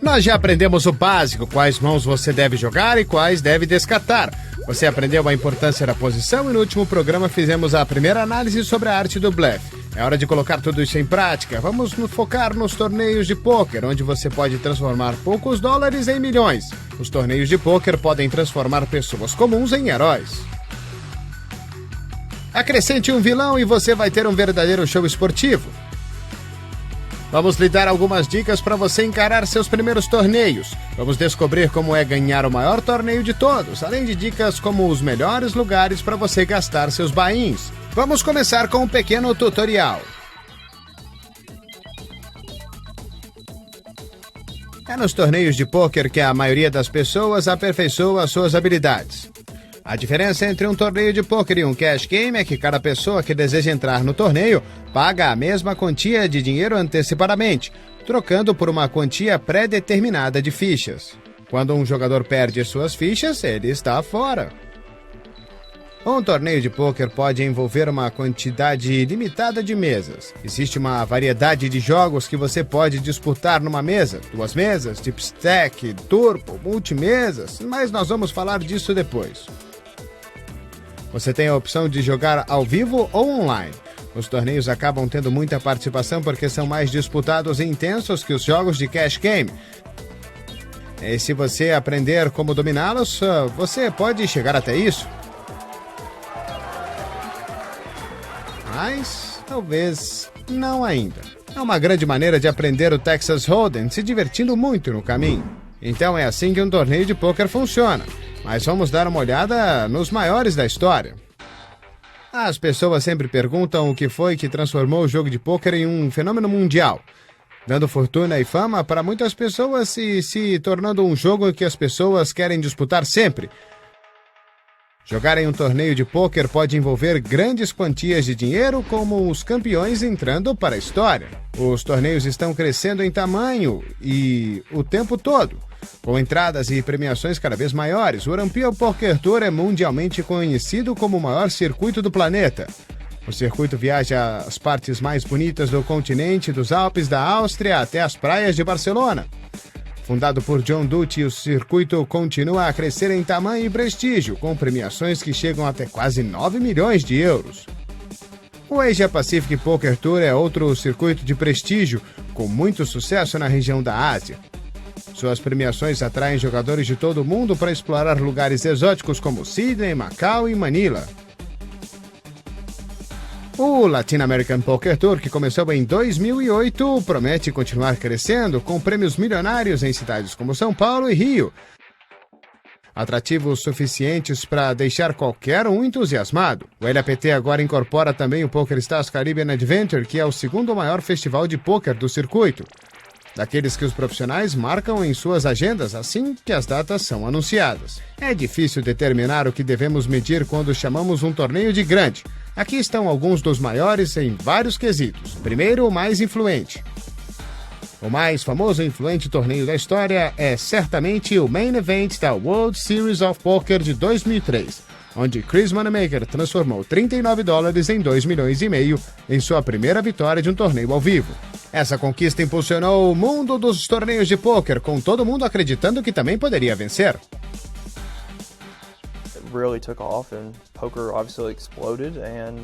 Nós já aprendemos o básico, quais mãos você deve jogar e quais deve descartar. Você aprendeu a importância da posição e no último programa fizemos a primeira análise sobre a arte do blefe. É hora de colocar tudo isso em prática. Vamos nos focar nos torneios de pôquer, onde você pode transformar poucos dólares em milhões. Os torneios de pôquer podem transformar pessoas comuns em heróis. Acrescente um vilão e você vai ter um verdadeiro show esportivo. Vamos lhe dar algumas dicas para você encarar seus primeiros torneios. Vamos descobrir como é ganhar o maior torneio de todos, além de dicas como os melhores lugares para você gastar seus buy-ins. Vamos começar com um pequeno tutorial. É nos torneios de pôquer que a maioria das pessoas aperfeiçoa suas habilidades. A diferença entre um torneio de pôquer e um cash game é que cada pessoa que deseja entrar no torneio paga a mesma quantia de dinheiro antecipadamente, trocando por uma quantia pré-determinada de fichas. Quando um jogador perde suas fichas, ele está fora. Um torneio de pôquer pode envolver uma quantidade limitada de mesas. Existe uma variedade de jogos que você pode disputar numa mesa, 2 mesas, Deep Stack, Turbo, multimesas, mas nós vamos falar disso depois. Você tem a opção de jogar ao vivo ou online. Os torneios acabam tendo muita participação porque são mais disputados e intensos que os jogos de cash game. E se você aprender como dominá-los, você pode chegar até isso. Mas talvez não ainda. É uma grande maneira de aprender o Texas Hold'em, se divertindo muito no caminho. Então é assim que um torneio de pôquer funciona. Mas vamos dar uma olhada nos maiores da história. As pessoas sempre perguntam o que foi que transformou o jogo de pôquer em um fenômeno mundial, dando fortuna e fama para muitas pessoas e se tornando um jogo que as pessoas querem disputar sempre. Jogar em um torneio de pôquer pode envolver grandes quantias de dinheiro, como os campeões entrando para a história. Os torneios estão crescendo em tamanho e o tempo todo, com entradas e premiações cada vez maiores. O European Poker Tour é mundialmente conhecido como o maior circuito do planeta. O circuito viaja às partes mais bonitas do continente, dos Alpes da Áustria até as praias de Barcelona. Fundado por John Duty, o circuito continua a crescer em tamanho e prestígio, com premiações que chegam até quase 9 milhões de euros. O Asia Pacific Poker Tour é outro circuito de prestígio, com muito sucesso na região da Ásia. Suas premiações atraem jogadores de todo o mundo para explorar lugares exóticos como Sydney, Macau e Manila. O Latin American Poker Tour, que começou em 2008, promete continuar crescendo, com prêmios milionários em cidades como São Paulo e Rio, atrativos suficientes para deixar qualquer um entusiasmado. O LAPT agora incorpora também o PokerStars Caribbean Adventure, que é o segundo maior festival de pôquer do circuito, daqueles que os profissionais marcam em suas agendas assim que as datas são anunciadas. É difícil determinar o que devemos medir quando chamamos um torneio de grande. Aqui estão alguns dos maiores em vários quesitos. Primeiro, o mais influente. O mais famoso e influente torneio da história é certamente o Main Event da World Series of Poker de 2003, onde Chris Moneymaker transformou 39 dólares em 2 milhões e meio em sua primeira vitória de um torneio ao vivo. Essa conquista impulsionou o mundo dos torneios de pôquer, com todo mundo acreditando que também poderia vencer. It really took off and poker obviously exploded and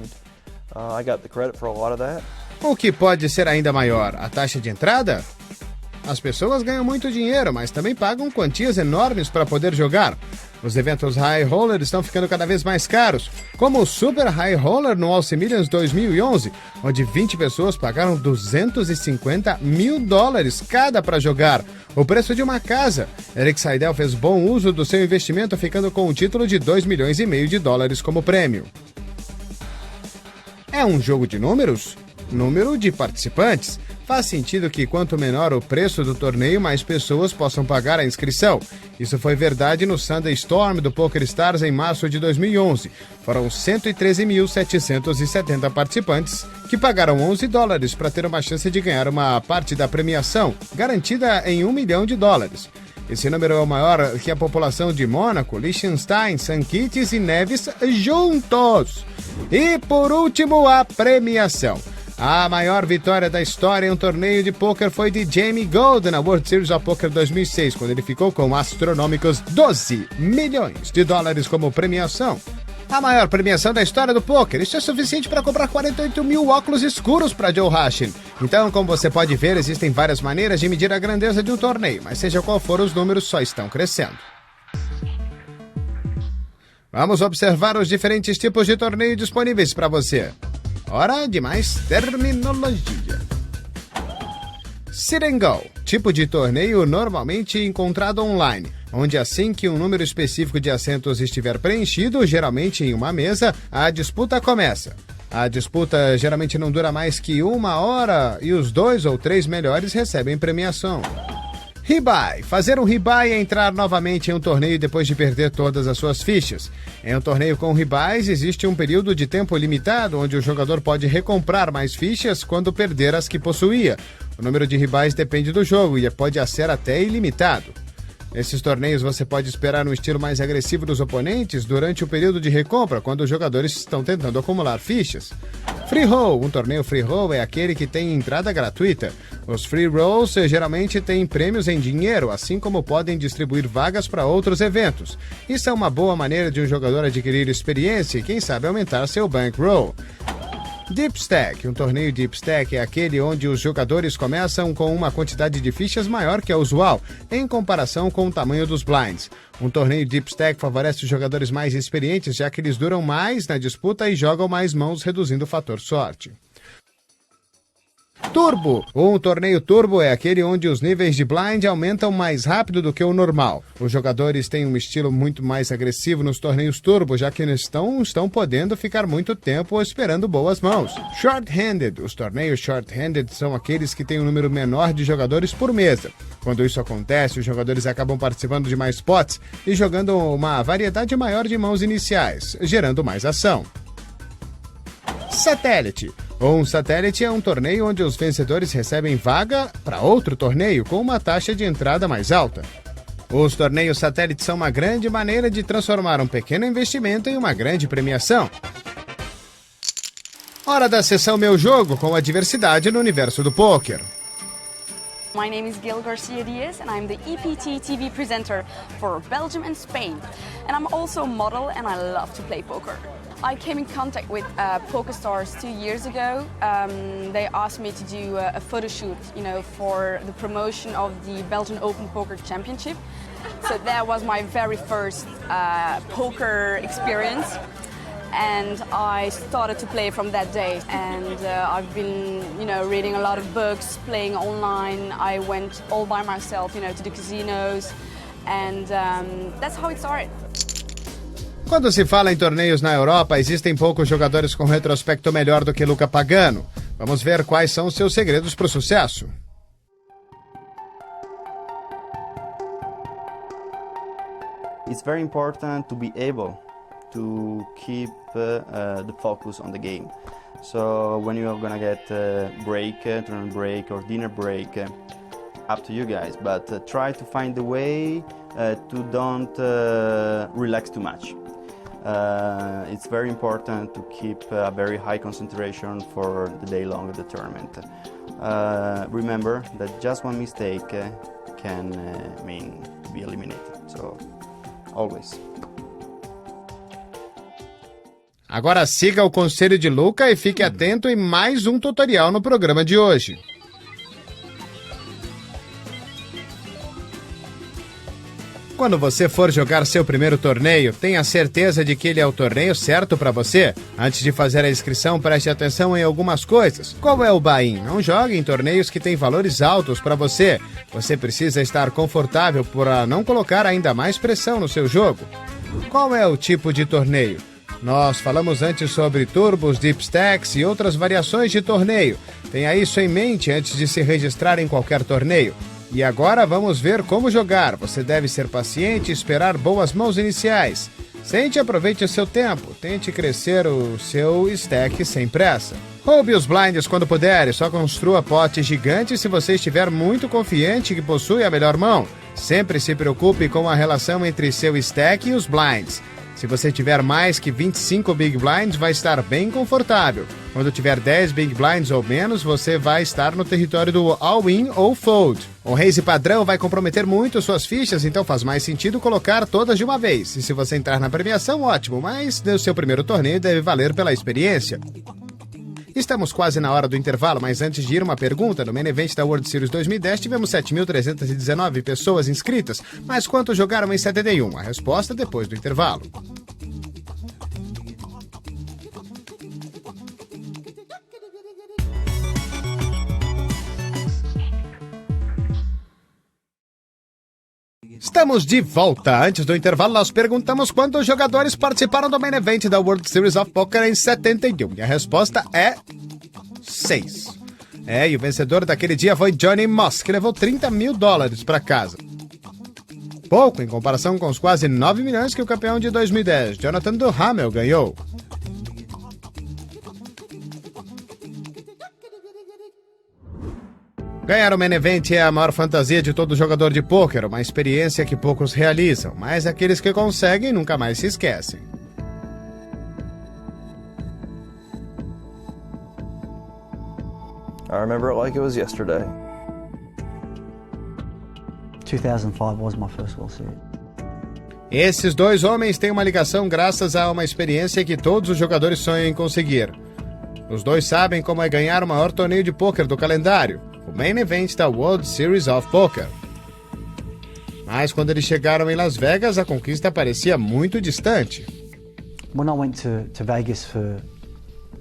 I got the credit for a lot of that. O que pode ser ainda maior, a taxa de entrada? As pessoas ganham muito dinheiro, mas também pagam quantias enormes para poder jogar. Os eventos High Roller estão ficando cada vez mais caros, como o Super High Roller no Aussie Millions 2011, onde 20 pessoas pagaram 250 mil dólares cada para jogar, o preço de uma casa. Eric Seidel fez bom uso do seu investimento, ficando com o título de 2 milhões e meio de dólares como prêmio. É um jogo de números? Número de participantes. Faz sentido que quanto menor o preço do torneio, mais pessoas possam pagar a inscrição. Isso foi verdade no Sunday Storm do PokerStars em março de 2011. Foram 113.770 participantes que pagaram 11 dólares para ter uma chance de ganhar uma parte da premiação, garantida em 1 milhão de dólares. Esse número é o maior que a população de Mônaco, Liechtenstein, St. Kitts e Nevis juntos. E por último, a premiação. A maior vitória da história em um torneio de pôquer foi de Jamie Gold na World Series of Poker 2006, quando ele ficou com astronômicos $12 milhões como premiação. A maior premiação da história do pôquer. Isso é suficiente para comprar 48 mil óculos escuros para Joe Hachin. Então, como você pode ver, existem várias maneiras de medir a grandeza de um torneio, mas seja qual for, os números só estão crescendo. Vamos observar os diferentes tipos de torneio disponíveis para você. Hora de mais terminologia. Sit and Go, tipo de torneio normalmente encontrado online, onde assim que um número específico de assentos estiver preenchido, geralmente em uma mesa, a disputa começa. A disputa geralmente não dura mais que 1 hora e os 2 ou 3 melhores recebem premiação. Rebuy. Fazer um rebuy é entrar novamente em um torneio depois de perder todas as suas fichas. Em um torneio com rebuys, existe um período de tempo limitado onde o jogador pode recomprar mais fichas quando perder as que possuía. O número de rebuys depende do jogo e pode ser até ilimitado. Nesses torneios você pode esperar um estilo mais agressivo dos oponentes durante o período de recompra, quando os jogadores estão tentando acumular fichas. Free roll. Um torneio free roll é aquele que tem entrada gratuita. Os free rolls geralmente têm prêmios em dinheiro, assim como podem distribuir vagas para outros eventos. Isso é uma boa maneira de um jogador adquirir experiência e, quem sabe, aumentar seu bankroll. Deep Stack. Um torneio Deep Stack é aquele onde os jogadores começam com uma quantidade de fichas maior que a usual, em comparação com o tamanho dos blinds. Um torneio Deep Stack favorece os jogadores mais experientes, já que eles duram mais na disputa e jogam mais mãos, reduzindo o fator sorte. Turbo. Um torneio turbo é aquele onde os níveis de blind aumentam mais rápido do que o normal. Os jogadores têm um estilo muito mais agressivo nos torneios turbo, já que estão podendo ficar muito tempo esperando boas mãos. Short-handed. Os torneios short-handed são aqueles que têm um número menor de jogadores por mesa. Quando isso acontece, os jogadores acabam participando de mais pots e jogando uma variedade maior de mãos iniciais, gerando mais ação. Satélite. Um satélite é um torneio onde os vencedores recebem vaga para outro torneio com uma taxa de entrada mais alta. Os torneios satélites são uma grande maneira de transformar um pequeno investimento em uma grande premiação. Hora da sessão Meu Jogo, com a diversidade no universo do pôquer. My name is Gil Garcia Diaz and I'm the EPT TV presenter for Belgium and Spain. And I'm also a model and I love to play poker. I came in contact with PokerStars 2 years ago. They asked me to do a photo shoot, for the promotion of the Belgian Open Poker Championship. So that was my very first poker experience. And I started to play from that day. And I've been, reading a lot of books, playing online. I went all by myself, to the casinos. And that's how it started. Quando se fala em torneios na Europa, existem poucos jogadores com retrospecto melhor do que Luca Pagano. Vamos ver quais são os seus segredos para o sucesso. It's very important to be able to keep the focus on the game. So when you are gonna get break, turn break or dinner break, up to you guys. But try to find a way to don't relax too much. It's very important to keep a very high concentration for the day long of the tournament. Remember that just one mistake can mean to be eliminated. So always. Agora siga o conselho de Luca e fique atento em mais um tutorial no programa de hoje. Quando você for jogar seu primeiro torneio, tenha certeza de que ele é o torneio certo para você. Antes de fazer a inscrição, preste atenção em algumas coisas. Qual é o buy-in? Não jogue em torneios que têm valores altos para você. Você precisa estar confortável para não colocar ainda mais pressão no seu jogo. Qual é o tipo de torneio? Nós falamos antes sobre turbos, deep stacks e outras variações de torneio. Tenha isso em mente antes de se registrar em qualquer torneio. E agora vamos ver como jogar. Você deve ser paciente e esperar boas mãos iniciais. Sente e aproveite o seu tempo. Tente crescer o seu stack sem pressa. Roube os blinds quando puder e só construa potes gigantes se você estiver muito confiante que possui a melhor mão. Sempre se preocupe com a relação entre seu stack e os blinds. Se você tiver mais que 25 Big Blinds, vai estar bem confortável. Quando tiver 10 Big Blinds ou menos, você vai estar no território do All-In ou Fold. O raise padrão vai comprometer muito suas fichas, então faz mais sentido colocar todas de uma vez. E se você entrar na premiação, ótimo, mas o seu primeiro torneio deve valer pela experiência. Estamos quase na hora do intervalo, mas antes de ir, uma pergunta. No Main Event da World Series 2010 tivemos 7.319 pessoas inscritas, mas quantos jogaram em 71? A resposta depois do intervalo. Estamos de volta. Antes do intervalo, nós perguntamos quantos jogadores participaram do Main Event da World Series of Poker em 71. E a resposta é 6. E o vencedor daquele dia foi Johnny Moss, que levou $30 mil para casa. Pouco em comparação com os quase 9 milhões que o campeão de 2010, Jonathan Duhamel, ganhou. Ganhar o Main Event é a maior fantasia de todo jogador de pôquer, uma experiência que poucos realizam, mas aqueles que conseguem nunca mais se esquecem. I remember it like it was yesterday. 2005 was my first World Series. Esses dois homens têm uma ligação graças a uma experiência que todos os jogadores sonham em conseguir. Os dois sabem como é ganhar o maior torneio de pôquer do calendário, o Main Event da World Series of Poker. Mas quando eles chegaram em Las Vegas, a conquista parecia muito distante. When I went to Vegas for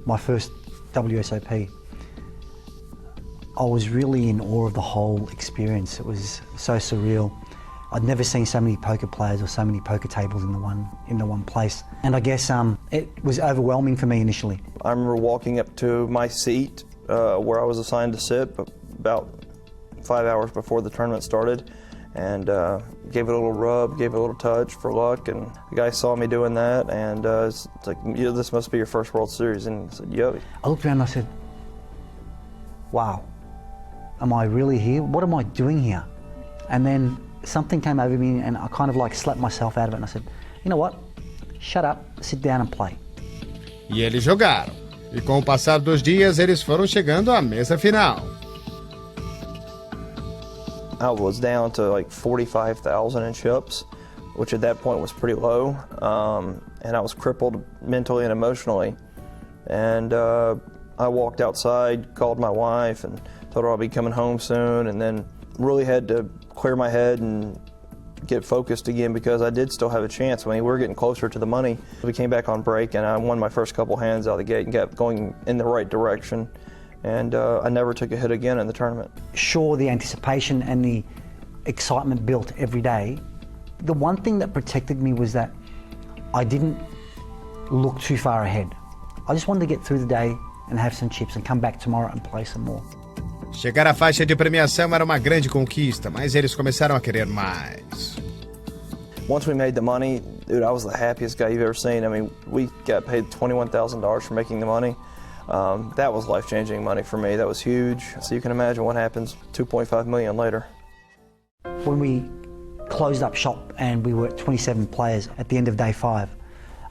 my first WSOP, I was really in awe of the whole experience. It was so surreal. I'd never seen so many poker players or so many poker tables in the one place. And I guess it was overwhelming for me initially. I remember walking up to my seat where I was assigned to sit about 5 hours before the tournament started, and gave it a little rub, gave it a little touch for luck, and the guy saw me doing that, and it's like, this must be your first World Series, and he said, yep. I looked around and I said, wow, am I really here? What am I doing here? And then something came over me and I kind of like slapped myself out of it, and I said, you know what, shut up, sit down and play. E eles jogaram. E com o passar dos dias, eles foram chegando à mesa final. I was down to like 45,000 in chips, which at that point was pretty low, and I was crippled mentally and emotionally. And I walked outside, called my wife, and told her I'll be coming home soon, and then really had to clear my head and get focused again because I did still have a chance. I mean, we were getting closer to the money. We came back on break, and I won my first couple hands out of the gate and kept going in the right direction. And I never took a hit again in the tournament. Sure, the anticipation and the excitement built every day. The one thing that protected me was that I didn't look too far ahead. I just wanted to get through the day and have some chips and come back tomorrow and play some more. Chegar à faixa de premiação era uma grande conquista, mas eles começaram a querer mais. Once we made the money, dude, I was the happiest guy you've ever seen. I mean, we got paid $21,000 for making the money. That was life-changing money for me. That was huge. So you can imagine what happens 2.5 million later. When we closed up shop and we were at 27 players at the end of day 5,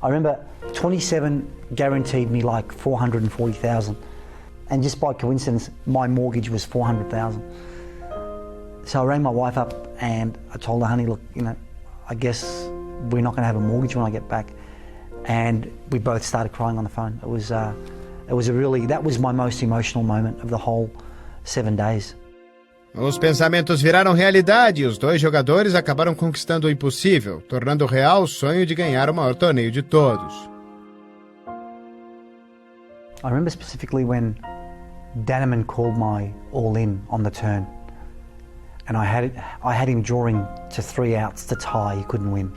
I remember 27 guaranteed me like 440,000. And just by coincidence, my mortgage was 400,000. So I rang my wife up and I told her, honey, look, you know, I guess we're not going to have a mortgage when I get back. And we both started crying on the phone. That was my most emotional moment of the whole 7 days. Os pensamentos viraram realidade e os dois jogadores acabaram conquistando o impossível, tornando real o sonho de ganhar o maior torneio de todos. I remember specifically when Danneman called my all-in on the turn, and I had him drawing to 3 outs to tie. He couldn't win,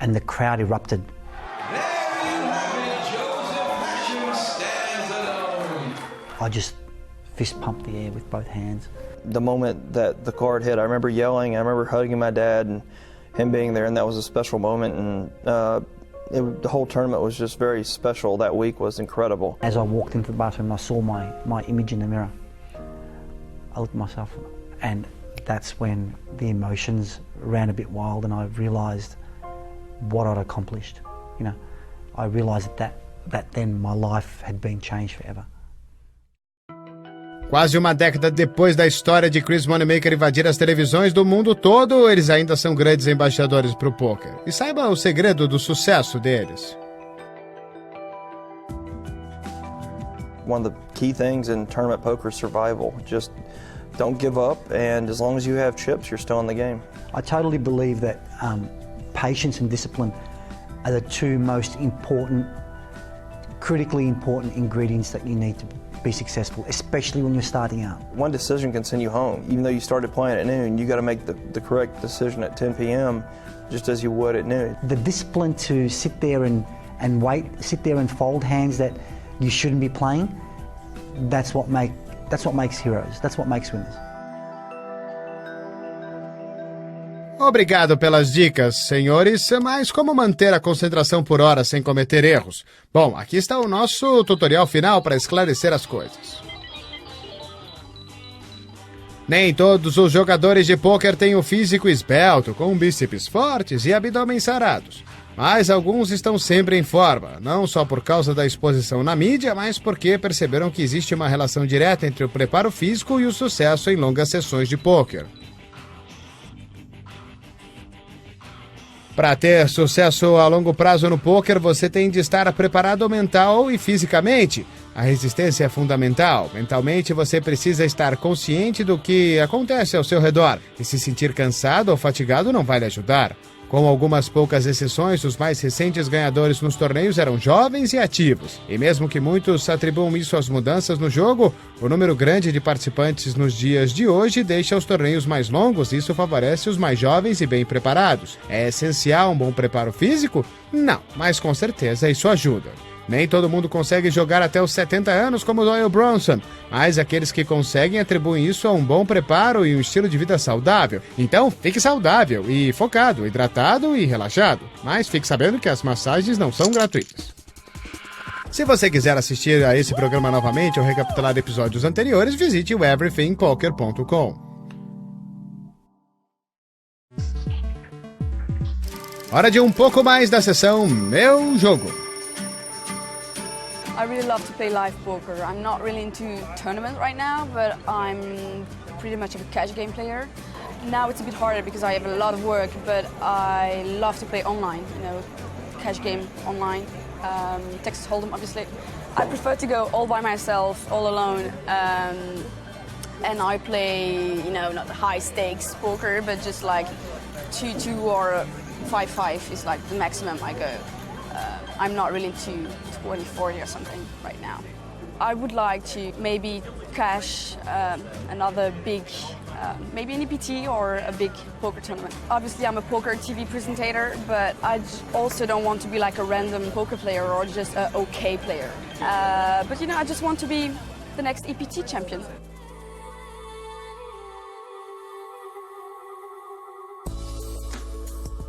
and the crowd erupted. I just fist pumped the air with both hands. The moment that the card hit, I remember yelling. I remember hugging my dad and him being there, and that was a special moment. And the whole tournament was just very special. That week was incredible. As I walked into the bathroom, I saw my image in the mirror. I looked at myself, and that's when the emotions ran a bit wild, and I realised what I'd accomplished. You know, I realised that then my life had been changed forever. Quase uma década depois da história de Chris Moneymaker invadir as televisões do mundo todo, eles ainda são grandes embaixadores para o poker. E saiba o segredo do sucesso deles. One of the key things in tournament poker is survival. Just don't give up, and as long as you have chips, you're still in the game. I totally believe that patience and discipline are the two most important, critically important ingredients that you need to be successful, especially when you're starting out. One decision can send you home. Even though you started playing at noon, you got to make the correct decision at 10 p.m. just as you would at noon. The discipline to sit there and wait, sit there and fold hands that you shouldn't be playing, that's what makes heroes. That's what makes winners. Obrigado pelas dicas, senhores, mas como manter a concentração por horas sem cometer erros? Bom, aqui está o nosso tutorial final para esclarecer as coisas. Nem todos os jogadores de pôquer têm o físico esbelto, com bíceps fortes e abdômen sarados. Mas alguns estão sempre em forma, não só por causa da exposição na mídia, mas porque perceberam que existe uma relação direta entre o preparo físico e o sucesso em longas sessões de pôquer. Para ter sucesso a longo prazo no pôquer, você tem de estar preparado mental e fisicamente. A resistência é fundamental. Mentalmente, você precisa estar consciente do que acontece ao seu redor. E se sentir cansado ou fatigado não vai lhe ajudar. Com algumas poucas exceções, os mais recentes ganhadores nos torneios eram jovens e ativos. E mesmo que muitos atribuam isso às mudanças no jogo, o número grande de participantes nos dias de hoje deixa os torneios mais longos e isso favorece os mais jovens e bem preparados. É essencial um bom preparo físico? Não, mas com certeza isso ajuda. Nem todo mundo consegue jogar até os 70 anos como Doyle Bronson, mas aqueles que conseguem atribuem isso a um bom preparo e um estilo de vida saudável. Então, fique saudável e focado, hidratado e relaxado. Mas fique sabendo que as massagens não são gratuitas. Se você quiser assistir a esse programa novamente ou recapitular episódios anteriores, visite o everythingpoker.com. Hora de um pouco mais da sessão Meu Jogo. I really love to play live poker. I'm not really into tournaments right now, but I'm pretty much a cash game player. Now it's a bit harder because I have a lot of work, but I love to play online, you know, cash game online, Texas Hold'em obviously. I prefer to go all by myself, all alone, and I play, you know, not high stakes poker, but just like 2-2 or 5-5 is like the maximum I go. I'm not really into 20-40 or something right now. I would like to maybe cash another big, maybe an EPT or a big poker tournament. Obviously I'm a poker TV presenter, but I also don't want to be like a random poker player or just an okay player. But you know, I just want to be the next EPT champion.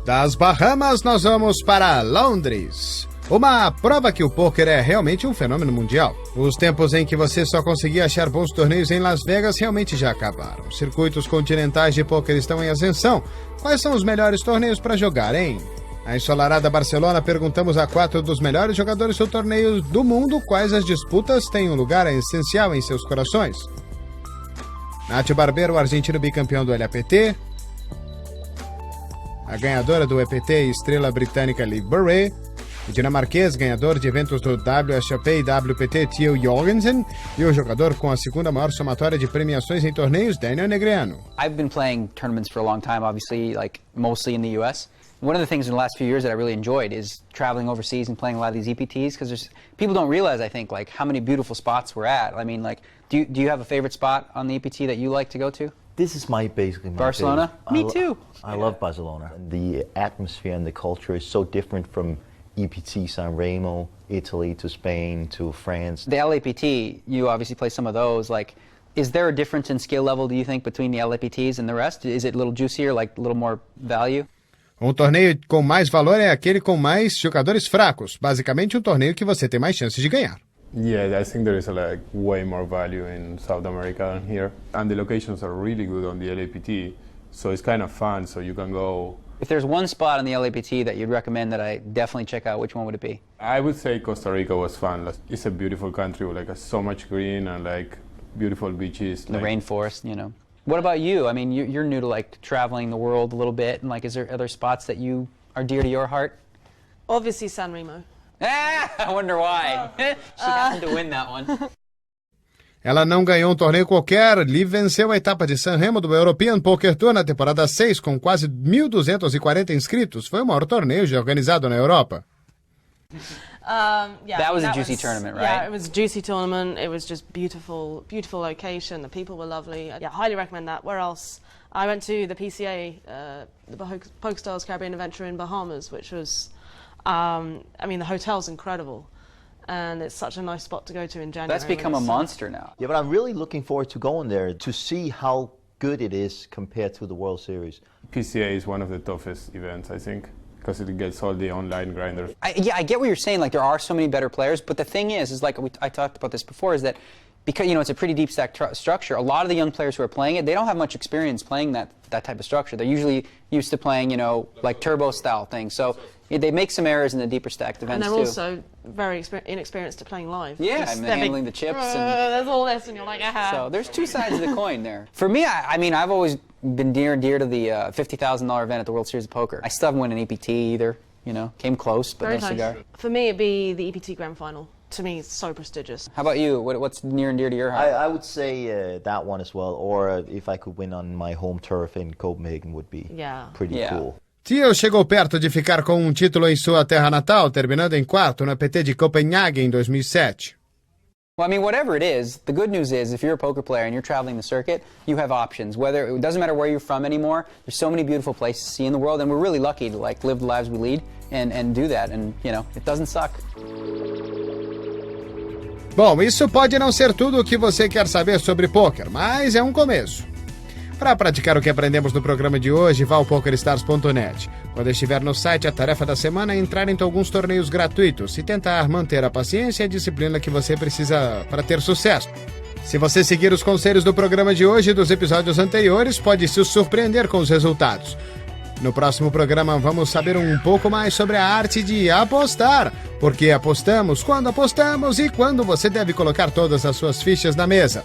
Das Bahamas, nós vamos para Londres. Uma prova que o pôquer é realmente um fenômeno mundial. Os tempos em que você só conseguia achar bons torneios em Las Vegas realmente já acabaram. Circuitos continentais de pôquer estão em ascensão. Quais são os melhores torneios para jogar, hein? Na ensolarada Barcelona, perguntamos a 4 dos melhores jogadores do torneio do mundo quais as disputas têm um lugar essencial em seus corações. Nath Barbeiro, argentino bicampeão do LAPT. A ganhadora do EPT e estrela britânica Liv Boeree. O dinamarquês, ganhador de eventos do WSOP e WPT, Theo Jorgensen, e o jogador com a segunda maior somatória de premiações em torneios, Daniel Negreanu. I've been playing tournaments for a long time, obviously, like mostly in the US. One of the things in the last few years that I really enjoyed is traveling overseas and playing a lot of these EPTs, because people don't realize, I think, like how many beautiful spots we're at. I mean, like, do you have a favorite spot on the EPT that you like to go to? This is basically my Barcelona? favorite. Me too. I love Barcelona. The atmosphere and the culture is so different from EPT San Remo, Italy to Spain to France. The LAPT, you obviously play some of those. Like, is there a difference in skill level, do you think, between the LAPTs and the rest? Is it a little juicier, like a little more value? Um torneio com mais valor é aquele com mais jogadores fracos. Basicamente, um torneio que você tem mais chances de ganhar. Yeah, I think there is way more value in South America than here. And the locations are really good on the LAPT, so it's kind of fun, so you can go If there's one spot on the LAPT that you'd recommend that I definitely check out, which one would it be? I would say Costa Rica was fun. It's a beautiful country with so much green and beautiful beaches. The rainforest, you know. What about you? I mean, you're new to traveling the world a little bit, and is there other spots that you are dear to your heart? Obviously San Remo. I wonder why. She happened to win that one. Ela não ganhou um torneio qualquer, Lee venceu a etapa de San Remo do European Poker Tour na temporada 6 com quase 1.240 inscritos. Foi o maior torneio já organizado na Europa. Yeah, that was a juicy tournament, right? Yeah, it was a juicy tournament. It was just beautiful, beautiful location. The people were lovely. Yeah, highly recommend that. Where else? I went to the PCA, the PokerStars Caribbean Adventure in Bahamas, which was, I mean, the hotel's incredible. And it's such a nice spot to go to in January. That's become a monster now. Yeah, but I'm really looking forward to going there to see how good it is compared to the World Series. PCA is one of the toughest events, I think, because it gets all the online grinders. I get what you're saying. There are so many better players, but the thing is I talked about this before, is that because it's a pretty deep stack structure, a lot of the young players who are playing it, they don't have much experience playing that type of structure. They're usually used to playing, turbo style things. So they make some errors in the deeper stacked events too. And they're also very inexperienced at playing live. Yeah, handling the chips. There's all this, and you're like, aha. So there's two sides of the coin there. For me, I mean, I've always been dear to the $50,000 event at the World Series of Poker. I still haven't won an EPT either. Came close, but very no cigar. For me, it'd be the EPT Grand Final. To me, it's so prestigious. How about you? What's near and dear to your heart? I would say that one as well, or if I could win on my home turf in Copenhagen would be pretty cool. Theo chegou perto de ficar com um título em sua terra natal, terminando em quarto no APT de Copenhague em 2007. Well, I mean, whatever it is, the good news is if you're a poker player and you're traveling the circuit, you have options. It doesn't matter where you're from anymore. There's so many beautiful places to see in the world, and we're really lucky to live the lives we lead and do that, and it doesn't suck. Bom, isso pode não ser tudo o que você quer saber sobre poker, mas é um começo. Para praticar o que aprendemos no programa de hoje, vá ao PokerStars.net. Quando estiver no site, a tarefa da semana é entrar em alguns torneios gratuitos e tentar manter a paciência e a disciplina que você precisa para ter sucesso. Se você seguir os conselhos do programa de hoje e dos episódios anteriores, pode se surpreender com os resultados. No próximo programa vamos saber um pouco mais sobre a arte de apostar, porque apostamos quando apostamos e quando você deve colocar todas as suas fichas na mesa.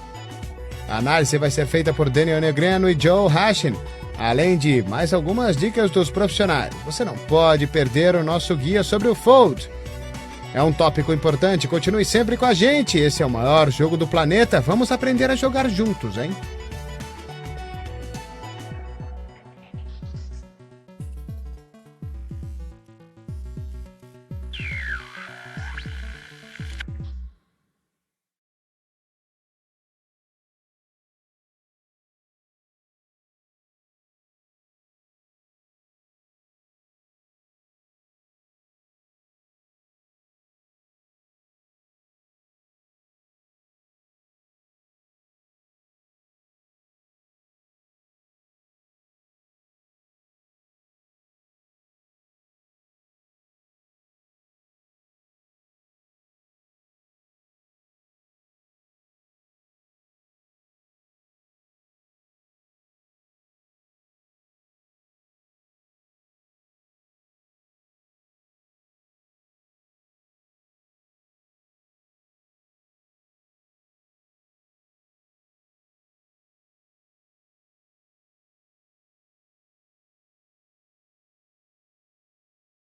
A análise vai ser feita por Daniel Negreanu e Joe Hashin, além de mais algumas dicas dos profissionais. Você não pode perder o nosso guia sobre o Fold. É um tópico importante, continue sempre com a gente. Esse é o maior jogo do planeta. Vamos aprender a jogar juntos, hein?